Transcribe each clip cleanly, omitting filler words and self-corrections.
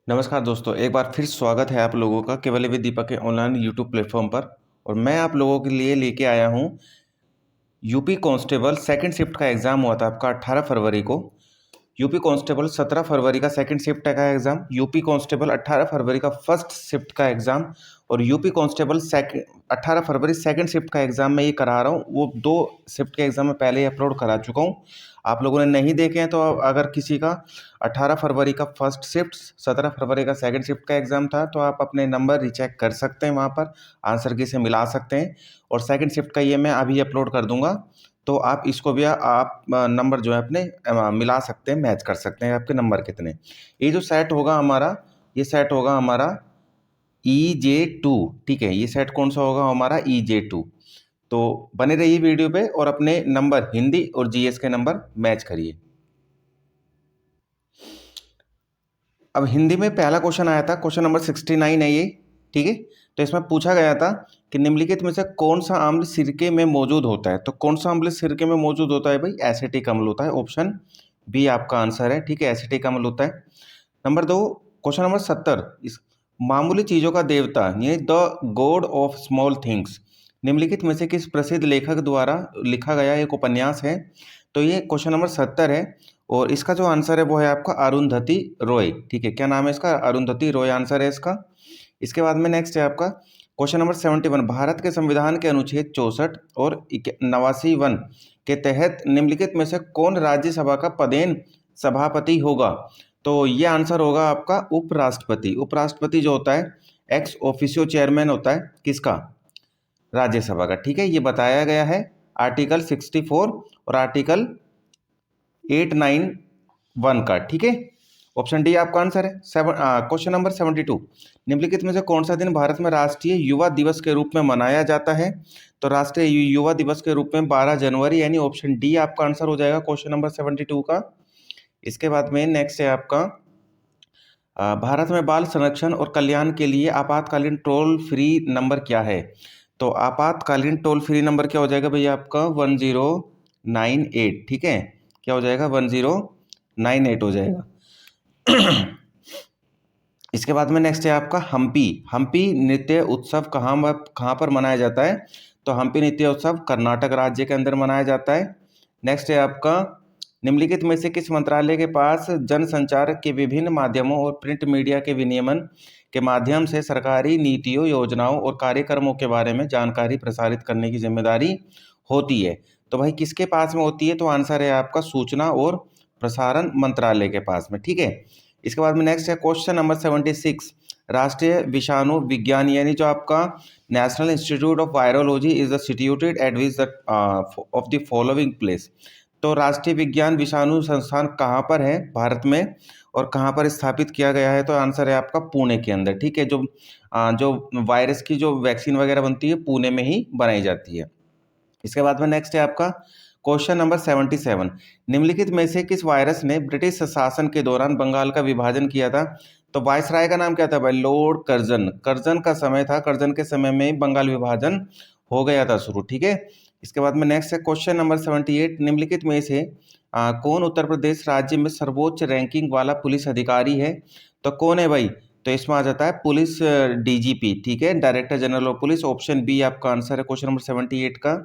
नमस्कार दोस्तों, एक बार फिर स्वागत है आप लोगों का केवल विद दीपक के ऑनलाइन यूट्यूब प्लेटफॉर्म पर। और मैं आप लोगों के लिए लेके आया हूँ यूपी कांस्टेबल सेकंड शिफ्ट का एग्ज़ाम हुआ था आपका 18 फरवरी को। यूपी कांस्टेबल 17 फरवरी का सेकंड शिफ्ट का एग्ज़ाम, यूपी कांस्टेबल 18 फरवरी का फर्स्ट शिफ्ट का एग्ज़ाम और यूपी कांस्टेबल 18 फरवरी सेकंड शिफ्ट का एग्ज़ाम मैं ये करा रहा हूँ। वो दो शिफ्ट के एग्ज़ाम मैं पहले ही अपलोड करा चुका हूँ। आप लोगों ने नहीं देखे हैं तो अगर किसी का 18 फरवरी का फर्स्ट शिफ्ट, 17 फरवरी का सेकंड शिफ्ट का एग्ज़ाम था तो आप अपने नंबर रिचेक कर सकते हैं, वहाँ पर आंसर की से मिला सकते हैं। और सेकंड शिफ्ट का ये मैं अभी अपलोड कर दूंगा, तो आप इसको भी आप नंबर जो है अपने मिला सकते हैं, मैच कर सकते हैं आपके नंबर कितने। ये जो सेट होगा हमारा, ये सेट होगा हमारा EJ2। ठीक है, ये सेट कौन सा होगा हमारा EJ2। तो बने रहिए वीडियो पे और अपने नंबर हिंदी और जीएस के नंबर मैच करिए। अब हिंदी में पहला क्वेश्चन आया था, क्वेश्चन नंबर 69 है ये। ठीक है, तो इसमें पूछा गया था कि निम्नलिखित में से कौन सा अम्ल सिरके में मौजूद होता है। तो कौन सा अम्ल सिरके में मौजूद होता है भाई? एसिटिक अम्ल होता है। ऑप्शन बी आपका आंसर है। ठीक है, एसिटिक अम्ल होता है। नंबर 2, क्वेश्चन नंबर 70, इस मामूली चीजों का देवता यानी the God of small things निम्नलिखित में से किस प्रसिद्ध लेखक द्वारा लिखा गया एक उपन्यास है। तो ये क्वेश्चन नंबर 70 है और इसका जो आंसर है वो है आपका अरुंधति रॉय। ठीक है, क्या नाम है इसका? अरुंधति रॉय आंसर है इसका। इसके बाद में नेक्स्ट है आपका क्वेश्चन नंबर 71, भारत के संविधान के अनुच्छेद 64 और 89 के तहत निम्नलिखित में से कौन राज्यसभा का पदेन सभापति होगा। तो ये आंसर होगा आपका उपराष्ट्रपति। उपराष्ट्रपति जो होता है एक्स ऑफिशियो चेयरमैन होता है किसका? राज्यसभा का। ठीक है, ये बताया गया है आर्टिकल 64 और आर्टिकल 891 का। ठीक है, ऑप्शन डी आपका आंसर है। क्वेश्चन नंबर 72, निम्नलिखित में से कौन सा दिन भारत में राष्ट्रीय युवा दिवस के रूप में मनाया जाता है। तो राष्ट्रीय युवा दिवस के रूप में 12 जनवरी, यानी ऑप्शन डी आपका आंसर हो जाएगा क्वेश्चन नंबर 72 का। इसके बाद में नेक्स्ट है आपका भारत में बाल संरक्षण और कल्याण के लिए आपातकालीन टोल फ्री नंबर क्या है। तो आपातकालीन टोल फ्री नंबर क्या हो जाएगा भैया आपका? 1098। ठीक है, क्या हो जाएगा? 1098 हो जाएगा। इसके बाद में नेक्स्ट है आपका हम्पी। हम्पी नृत्य उत्सव कहाँ पर मनाया जाता है। तो हम्पी नृत्य उत्सव कर्नाटक राज्य के अंदर मनाया जाता है। नेक्स्ट है आपका निम्नलिखित में से किस मंत्रालय के पास जनसंचार के विभिन्न माध्यमों और प्रिंट मीडिया के विनियमन के माध्यम से सरकारी नीतियों, योजनाओं और कार्यक्रमों के बारे में जानकारी प्रसारित करने की जिम्मेदारी होती है। तो भाई किसके पास में होती है? तो आंसर है आपका सूचना और प्रसारण मंत्रालय के पास में। ठीक है, इसके बाद में नेक्स्ट है क्वेश्चन नंबर 76, राष्ट्रीय विषाणु विज्ञान यानी जो आपका national institute of virology is the situated at which of the following place. तो राष्ट्रीय विज्ञान विषाणु संस्थान कहाँ पर है भारत में और कहाँ पर स्थापित किया गया है। तो आंसर है आपका पुणे के अंदर। ठीक है, जो वायरस की जो वैक्सीन वगैरह बनती है पुणे में ही बनाई जाती है। इसके बाद में नेक्स्ट है आपका क्वेश्चन नंबर 77, निम्नलिखित में से किस वायरस ने ब्रिटिश शासन के दौरान बंगाल का विभाजन किया था। तो वायसराय का नाम क्या था भाई? Lord Curzon. कर्जन का समय था, कर्जन के समय में ही बंगाल विभाजन हो गया था शुरू। ठीक है, इसके बाद में नेक्स्ट है क्वेश्चन नंबर 78, निम्नलिखित में से कौन उत्तर प्रदेश राज्य में सर्वोच्च रैंकिंग वाला पुलिस अधिकारी है। तो कौन है भाई? तो इसमें आ जाता है पुलिस DGP। ठीक है, director general of police. Option B आपका आंसर है क्वेश्चन नंबर 78 का।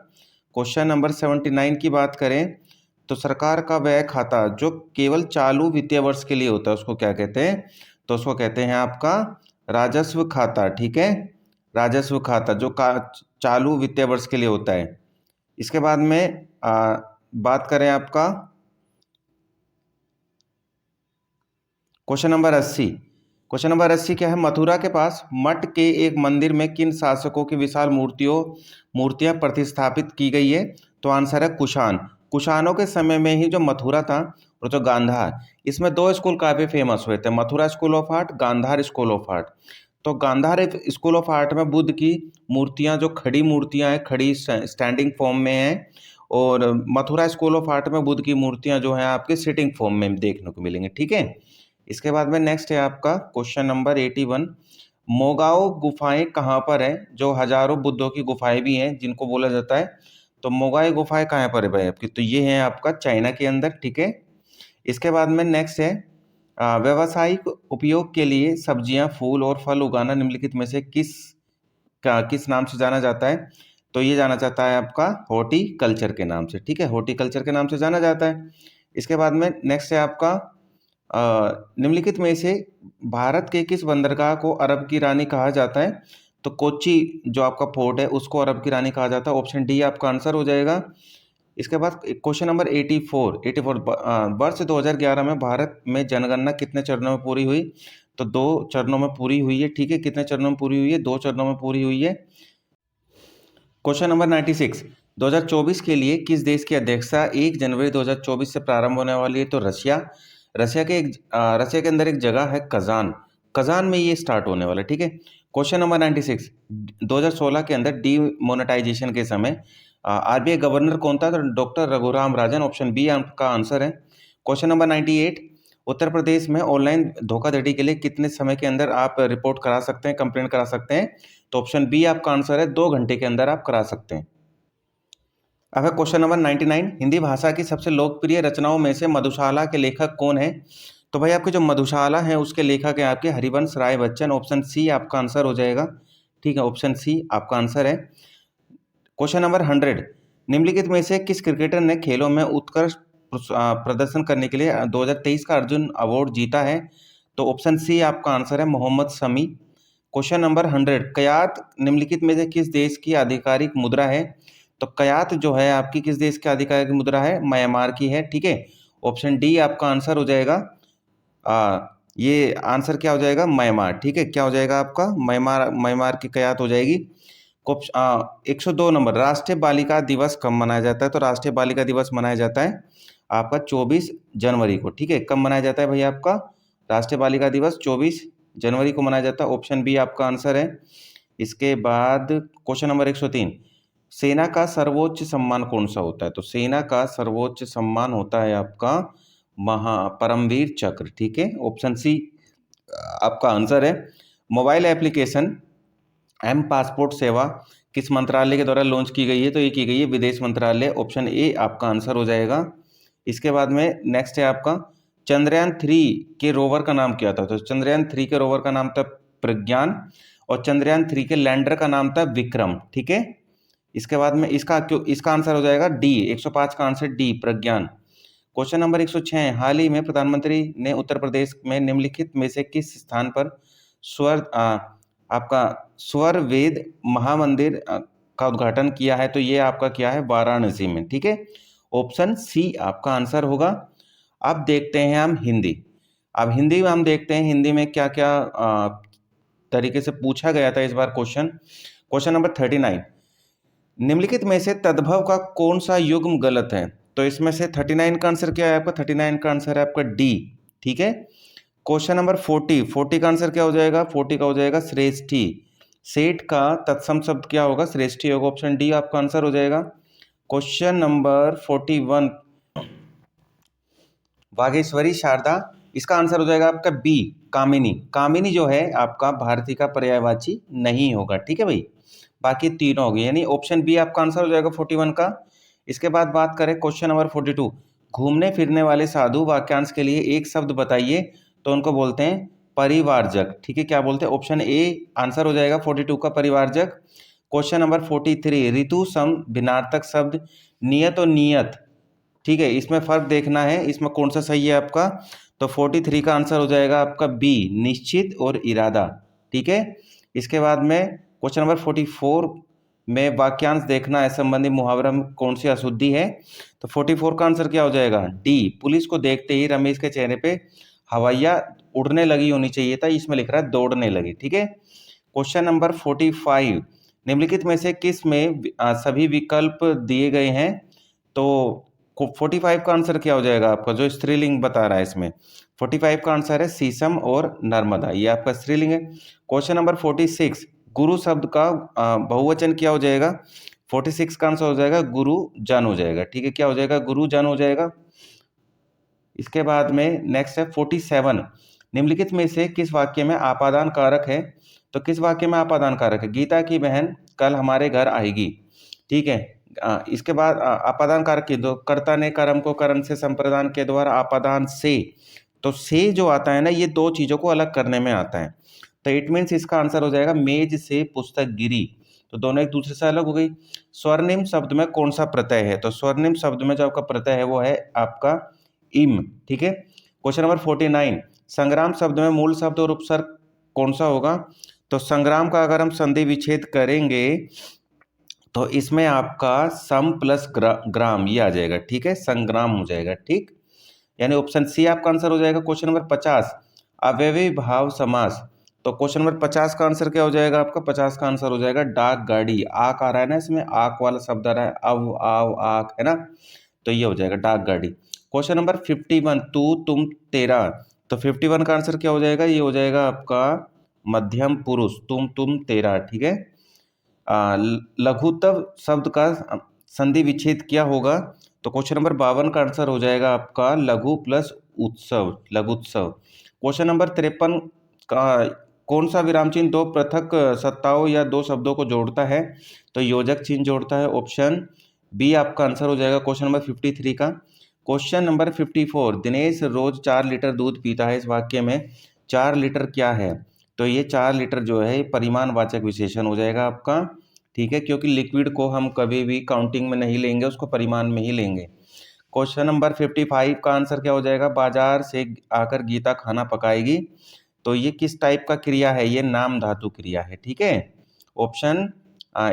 क्वेश्चन नंबर 79 की बात करें तो सरकार का व्यय खाता जो केवल चालू वित्तीय वर्ष के लिए होता है उसको क्या कहते हैं। तो उसको कहते हैं आपका राजस्व खाता। ठीक है, राजस्व खाता जो चालू वित्तीय वर्ष के लिए होता है। इसके बाद में बात करें आपका क्वेश्चन नंबर 80। क्वेश्चन नंबर 80 क्या है? मथुरा के पास मठ के एक मंदिर में किन शासकों की विशाल मूर्तियां प्रतिस्थापित की गई है। तो आंसर है कुषाण। कुषाणों के समय में ही जो मथुरा था और जो गांधार, इसमें दो स्कूल काफी फेमस हुए थे, Mathura school of art, Gandhara school of art. तो गांधार स्कूल ऑफ आर्ट में बुद्ध की मूर्तियां जो खड़ी मूर्तियां हैं, खड़ी स्टैंडिंग फॉर्म में हैं, और मथुरा स्कूल ऑफ आर्ट में बुद्ध की मूर्तियां जो हैं आपके सिटिंग फॉर्म में देखने को मिलेंगी। ठीक है, इसके बाद में नेक्स्ट है आपका क्वेश्चन नंबर 81, मोगाओ गुफाएं कहाँ पर है। जो हजारों बुद्धों की गुफाएं भी हैं जिनको बोला जाता है। तो मोगाई गुफाएं कहाँ पर है भाई आपकी? तो ये है आपका चाइना के अंदर। ठीक है, इसके बाद में नेक्स्ट है व्यावसायिक उपयोग के लिए सब्जियां, फूल और फल उगाना निम्नलिखित में से किस नाम से जाना जाता है? तो ये जाना जाता है आपका हॉर्टिकल्चर के नाम से, ठीक है, हॉर्टिकल्चर के नाम से जाना जाता है। इसके बाद में नेक्स्ट है आपका निम्नलिखित में से भारत के किस बंदरगाह को अरब की रानी कहा जाता है? तो कोच्चि जो आपका पोर्ट है उसको अरब की रानी कहा जाता है, ऑप्शन डी आपका आंसर हो जाएगा। इसके बाद क्वेश्चन नंबर 84 वर्ष 2011 में भारत में जनगणना कितने चरणों में पूरी हुई? तो 2 चरणों में पूरी हुई है, ठीक है। कितने चरणों में पूरी हुई है? 2 चरणों में पूरी हुई है। क्वेश्चन नंबर 96 2024 के लिए किस देश की अध्यक्षता 1 जनवरी 2024 से प्रारंभ होने वाली है? तो रशिया। रशिया के अंदर एक जगह है कजान, कजान में ये स्टार्ट होने वाला है, ठीक है। क्वेश्चन नंबर 96 2016 के अंदर डीमोनेटाइजेशन के समय आरबीआई गवर्नर कौन था? तो doctor Raghuram Rajan, option B आपका आंसर है। क्वेश्चन नंबर 98 उत्तर प्रदेश में ऑनलाइन धोखाधड़ी के लिए कितने समय के अंदर आप रिपोर्ट करा सकते हैं, कंप्लेंट करा सकते हैं? तो ऑप्शन बी आपका आंसर है, 2 घंटे के अंदर आप करा सकते हैं। अब है क्वेश्चन नंबर 99 हिंदी भाषा की सबसे लोकप्रिय रचनाओं में से मधुशाला के लेखक कौन है? तो भाई आपके जो मधुशाला है उसके लेखक है आपके हरिवंश राय बच्चन, ऑप्शन सी आपका आंसर हो जाएगा, ठीक है, ऑप्शन सी आपका आंसर है। क्वेश्चन नंबर 100 निम्नलिखित में से किस क्रिकेटर ने खेलों में उत्कृष्ट प्रदर्शन करने के लिए 2023 का अर्जुन अवार्ड जीता है? तो ऑप्शन सी आपका आंसर है, मोहम्मद शमी। क्वेश्चन नंबर 100 कयात निम्नलिखित में से किस देश की आधिकारिक मुद्रा है? तो कयात जो है आपकी किस देश की आधिकारिक मुद्रा है? म्यांमार की है, ठीक है, ऑप्शन डी आपका आंसर हो जाएगा। ये आंसर क्या हो जाएगा? म्यांमार, ठीक है, क्या हो जाएगा आपका? म्यांमार, म्यांमार की कयात हो जाएगी। 102 नंबर राष्ट्रीय बालिका दिवस कब मनाया जाता है? तो राष्ट्रीय बालिका दिवस मनाया जाता है आपका 24 जनवरी को, ठीक है। कब मनाया जाता है भाई आपका राष्ट्रीय बालिका दिवस? 24 जनवरी को मनाया जाता है, ऑप्शन बी आपका आंसर है। इसके बाद क्वेश्चन नंबर 103 सेना का सर्वोच्च सम्मान कौन सा होता है? तो सेना का सर्वोच्च सम्मान होता है आपका परमवीर चक्र, ठीक है, ऑप्शन सी आपका आंसर है। मोबाइल एप्लीकेशन एम पासपोर्ट सेवा किस मंत्रालय के द्वारा लॉन्च की गई है? तो ये की गई है विदेश मंत्रालय, ऑप्शन ए आपका आंसर हो जाएगा। इसके बाद में नेक्स्ट है आपका चंद्रयान 3 के रोवर का नाम क्या था? तो चंद्रयान 3 के रोवर का नाम था प्रज्ञान और चंद्रयान 3 के लैंडर का नाम था विक्रम, ठीक है। इसके बाद में इसका आंसर हो जाएगा डी, 105 का आंसर डी प्रज्ञान। क्वेश्चन नंबर 106 हाल ही में प्रधानमंत्री ने उत्तर प्रदेश में निम्नलिखित में से किस स्थान पर आपका स्वर वेद महामंदिर का उद्घाटन किया है? तो ये आपका क्या है? वाराणसी में, ठीक है, ऑप्शन सी आपका आंसर होगा। अब देखते हैं हम हिंदी। अब हिंदी में हम देखते हैं हिंदी में क्या क्या तरीके से पूछा गया था इस बार क्वेश्चन नंबर 39 निम्नलिखित में से तद्भव का कौन सा युग्म गलत है? तो इसमें से 39 का आंसर क्या है आपका? 39 का आंसर है आपका डी, ठीक है। क्वेश्चन नंबर 40 का आंसर क्या हो जाएगा? 40 का हो जाएगा श्रेष्ठी। सेठ का तत्सम शब्द क्या होगा? श्रेष्ठी होगा, ऑप्शन डी आपका आंसर हो जाएगा। क्वेश्चन नंबर 41 बागेश्वरी शारदा, इसका आंसर हो जाएगा आपका बी कामिनी। कामिनी जो है आपका भारती का पर्यायवाची नहीं होगा, ठीक है भाई, बाकी तीनों हो गए, यानी ऑप्शन बी आपका आंसर हो जाएगा 41 का। इसके बाद बात करें क्वेश्चन नंबर 42 घूमने फिरने वाले साधु वाक्यांश के लिए एक शब्द बताइए, तो उनको बोलते हैं परिवारजक, ठीक है, क्या बोलते हैं? ऑप्शन ए आंसर हो जाएगा 42 का परिवारजक। क्वेश्चन नंबर 43 ऋतु सम भिन्नार्थक शब्द नियत और नियत, ठीक है, इसमें फर्क देखना है, इसमें कौन सा सही है आपका? तो 43 का आंसर हो जाएगा आपका बी निश्चित और इरादा, ठीक है। इसके बाद में क्वेश्चन नंबर 44 में वाक्यांश देखना है संबंधी मुहावरा में कौन सी अशुद्धि है? तो 44 का आंसर क्या हो जाएगा? डी पुलिस को देखते ही रमेश के चेहरे पे हवाइयाँ उड़ने लगी होनी चाहिए था, इसमें लिख रहा है दौड़ने लगी, ठीक है। क्वेश्चन नंबर 45 निम्नलिखित में से किस में सभी विकल्प दिए गए हैं? तो 45 का आंसर क्या हो जाएगा आपका? जो स्त्रीलिंग बता रहा है इसमें 45 का आंसर है शीशम और नर्मदा, ये आपका स्त्रीलिंग है। क्वेश्चन नंबर 46 गुरु शब्द का बहुवचन क्या हो जाएगा? 46 का आंसर हो जाएगा गुरु जन हो जाएगा, ठीक है, क्या हो जाएगा? गुरु जन हो जाएगा। इसके बाद में नेक्स्ट है 47 निम्नलिखित में से किस वाक्य में आपादान कारक है? तो किस वाक्य में आपादान कारक है? गीता की बहन कल हमारे घर आएगी, ठीक है। इसके बाद आपादान कारक की दो कर्ता ने कर्म को करण से संप्रदान के द्वारा आपादान से तो से जो आता है ना, ये दो चीज़ों को अलग करने में आता है। तो इट मीन्स इसका आंसर हो जाएगा मेज से पुस्तक गिरी। तो दोनों एक दूसरे से अलग हो गई। स्वर्णिम शब्द में कौन सा प्रत्यय है? तो स्वर्णिम शब्द में जो आपका प्रत्यय है वो है आपका इम। ठीक है। क्वेश्चन नंबर 49, संग्राम शब्द में मूल शब्द और उपसर्ग कौन सा होगा? तो संग्राम का अगर हम संधि विच्छेद करेंगे तो इसमें आपका सम प्लस ग्राम ये आ जाएगा। ठीक है, संग्राम हो जाएगा। ठीक, यानी ऑप्शन सी आपका आंसर हो जाएगा। क्वेश्चन नंबर 50, अव्ययी भाव समास। तो क्वेश्चन नंबर 50 का आंसर क्या हो जाएगा आपका? 50 का आंसर हो जाएगा डाक गाड़ी। आक आ रहा है ना, इसमें आक वाला शब्द आ रहा है, अव आव आक, है ना, तो ये हो जाएगा डाक गाड़ी। क्वेश्चन नंबर 51, तू तुम तेरा। तो 51 का आंसर क्या हो जाएगा? ये हो जाएगा आपका मध्यम पुरुष, तुम तेरा। ठीक है। लघुत्तम शब्द का संधि विच्छेद क्या होगा? तो क्वेश्चन नंबर 52 का आंसर हो जाएगा आपका लघु प्लस उत्सव, लघुत्सव। क्वेश्चन नंबर 53 का कौन सा विराम चिन्ह दो पृथक सत्ताओं या दो शब्दों को जोड़ता है? तो योजक चिन्ह जोड़ता है। ऑप्शन बी आपका आंसर हो जाएगा क्वेश्चन नंबर 53 का। क्वेश्चन नंबर 54, दिनेश रोज 4 लीटर दूध पीता है। इस वाक्य में 4 लीटर क्या है? तो ये 4 लीटर जो है परिमाणवाचक विशेषण हो जाएगा आपका। ठीक है, क्योंकि लिक्विड को हम कभी भी काउंटिंग में नहीं लेंगे, उसको परिमाण में ही लेंगे। क्वेश्चन नंबर 55 का आंसर क्या हो जाएगा? बाजार से आकर गीता खाना पकाएगी। तो ये किस टाइप का क्रिया है? ये नाम धातु क्रिया है। ठीक है। ऑप्शन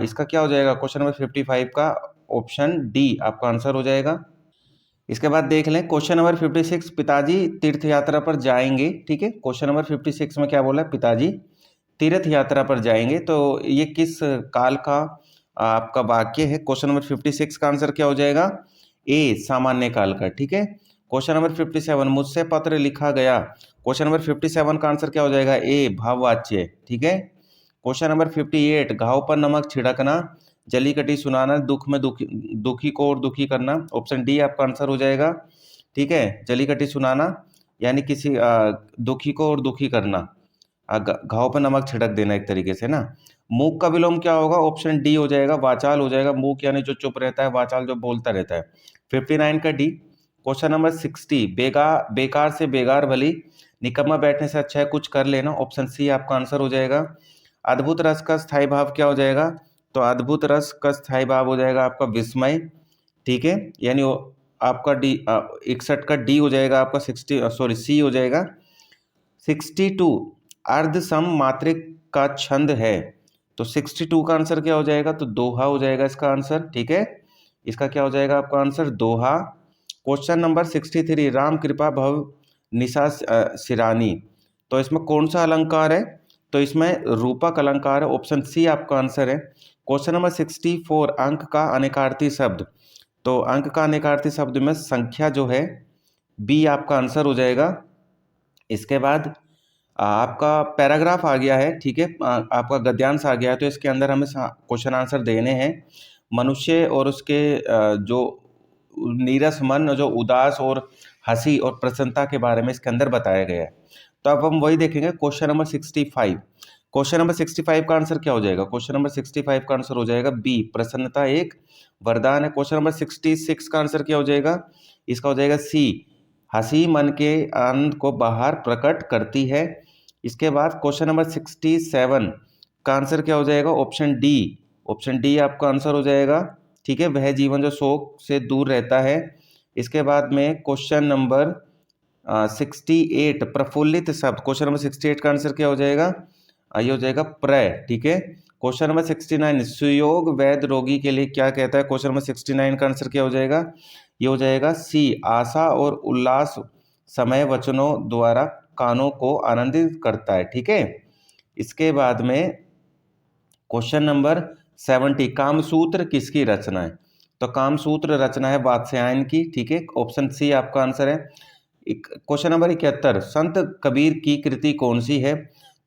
इसका क्या हो जाएगा? क्वेश्चन नंबर 55 का ऑप्शन डी आपका आंसर हो जाएगा। इसके बाद देख लें क्वेश्चन नंबर 56, पिताजी तीर्थ यात्रा पर जाएंगे। ठीक है, क्वेश्चन नंबर 56 में क्या बोला है? पिताजी तीर्थ यात्रा पर जाएंगे। तो ये किस काल का आपका वाक्य है? क्वेश्चन नंबर 56 का आंसर क्या हो जाएगा? ए, सामान्य काल का। ठीक है। क्वेश्चन नंबर 57, मुझसे पत्र लिखा गया। क्वेश्चन नंबर 57 का आंसर क्या हो जाएगा? ए, भाववाच्य। ठीक है। क्वेश्चन नंबर 58, घाव पर नमक छिड़कना, जलीकटी सुनाना, दुख में दुखी को और दुखी करना। ऑप्शन डी आपका आंसर हो जाएगा। ठीक है, जलीकटी सुनाना यानी किसी दुखी को और दुखी करना, घाव पर नमक छिड़क देना एक तरीके से ना। मूक का विलोम क्या होगा? ऑप्शन डी हो जाएगा, वाचाल हो जाएगा। मूक यानी जो चुप रहता है, वाचाल जो बोलता रहता है। 59 का डी। क्वेश्चन नंबर 60, बेकार से बेगार भली, निकम्मा बैठने से अच्छा है कुछ कर लेना। ऑप्शन सी आपका आंसर हो जाएगा। अद्भुत रस का स्थायी भाव क्या हो जाएगा? तो अद्भुत रस का स्थायी भाव हो जाएगा आपका विस्मय। ठीक है, यानी आपका डी 61 का डी हो जाएगा आपका 60 सी हो जाएगा। 62, अर्ध सम मात्रिक का छंद है। तो 62 का आंसर क्या हो जाएगा? तो दोहा हो जाएगा इसका आंसर। ठीक है, इसका क्या हो जाएगा आपका आंसर? दोहा। क्वेश्चन नंबर 63, राम कृपा भव निशा सिरानी। तो इसमें कौन सा अलंकार है? तो इसमें रूपक अलंकार है। ऑप्शन सी आपका आंसर है। क्वेश्चन नंबर 64, अंक का अनेकार्थी शब्द। तो अंक का अनेकार्थी शब्द में संख्या जो है, बी आपका आंसर हो जाएगा। इसके बाद आपका पैराग्राफ आ गया है। ठीक है, आपका गद्यांश आ गया है। तो इसके अंदर हमें क्वेश्चन आंसर देने हैं। मनुष्य और उसके जो नीरस मन, जो उदास और हंसी और प्रसन्नता के बारे में इसके अंदर बताया गया है। तो अब हम वही देखेंगे क्वेश्चन नंबर 65। क्वेश्चन नंबर 65 का आंसर क्या हो जाएगा? क्वेश्चन नंबर 65 का आंसर हो जाएगा बी, प्रसन्नता एक वरदान है। क्वेश्चन नंबर 66 का आंसर क्या हो जाएगा? इसका हो जाएगा सी, हंसी मन के आनंद को बाहर प्रकट करती है। इसके बाद क्वेश्चन नंबर 67 का आंसर क्या हो जाएगा? ऑप्शन डी, ऑप्शन डी आपका आंसर हो जाएगा। ठीक है, वह जीवन जो शोक से दूर रहता है। इसके बाद में क्वेश्चन नंबर 68, प्रफुल्लित शब्द। क्वेश्चन नंबर 68 का आंसर क्या हो जाएगा? ये हो जाएगा प्रय। ठीक है। क्वेश्चन नंबर 69, सुयोग वैद्य रोगी के लिए क्या कहता है? क्वेश्चन नंबर 69 का आंसर क्या हो जाएगा? ये हो जाएगा सी, आशा और उल्लास समय वचनों द्वारा कानों को आनंदित करता है। ठीक है। इसके बाद में क्वेश्चन नंबर 70, कामसूत्र किसकी रचना है? तो कामसूत्र रचना है वात्स्यायन की। ठीक है, ऑप्शन सी आपका आंसर है। क्वेश्चन नंबर 71, संत कबीर की कृति कौन सी है?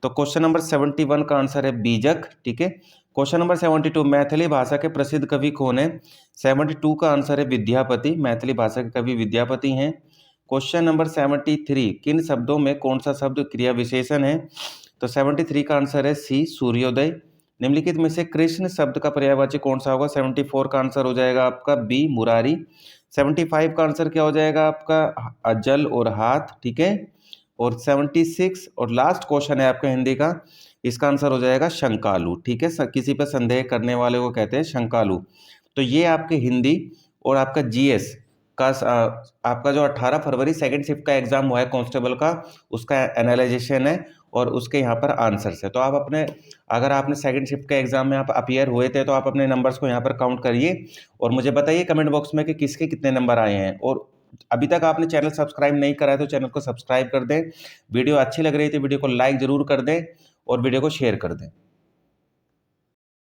तो क्वेश्चन नंबर 71 का आंसर है बीजक। ठीक है। क्वेश्चन नंबर 72, मैथिली भाषा के प्रसिद्ध कवि कौन है? 72 का आंसर है विद्यापति, मैथिली भाषा के कवि विद्यापति हैं। क्वेश्चन नंबर 73, किन शब्दों में कौन सा शब्द क्रिया विशेषण है? तो 73 का आंसर है सी, सूर्योदय। निम्नलिखित में से कृष्ण शब्द का पर्यायवाची कौन सा होगा? 74 का आंसर हो जाएगा आपका बी, मुरारी। 75 का आंसर क्या हो जाएगा आपका जल और हाथ, ठीक है। और 76 और लास्ट क्वेश्चन है आपका हिंदी का, इसका आंसर हो जाएगा शंकालू, ठीक है। किसी पर संदेह करने वाले को कहते हैं शंकालू। तो ये आपके हिंदी और आपका जीएस का आपका जो 18 फरवरी सेकंड शिफ्ट का एग्जाम हुआ है कांस्टेबल का, उसका एनालाइजेशन है और उसके यहाँ पर आंसर्स है। तो आप अपने, अगर आपने सेकंड शिफ्ट के एग्जाम में आप अपीयर हुए थे तो आप अपने नंबर्स को यहाँ पर काउंट करिए और मुझे बताइए कमेंट बॉक्स में कि किसके कितने नंबर आए हैं। और अभी तक आपने चैनल सब्सक्राइब नहीं करा है तो चैनल को सब्सक्राइब कर दें। वीडियो अच्छी लग रही थी, वीडियो को लाइक जरूर कर दें और वीडियो को शेयर कर दें।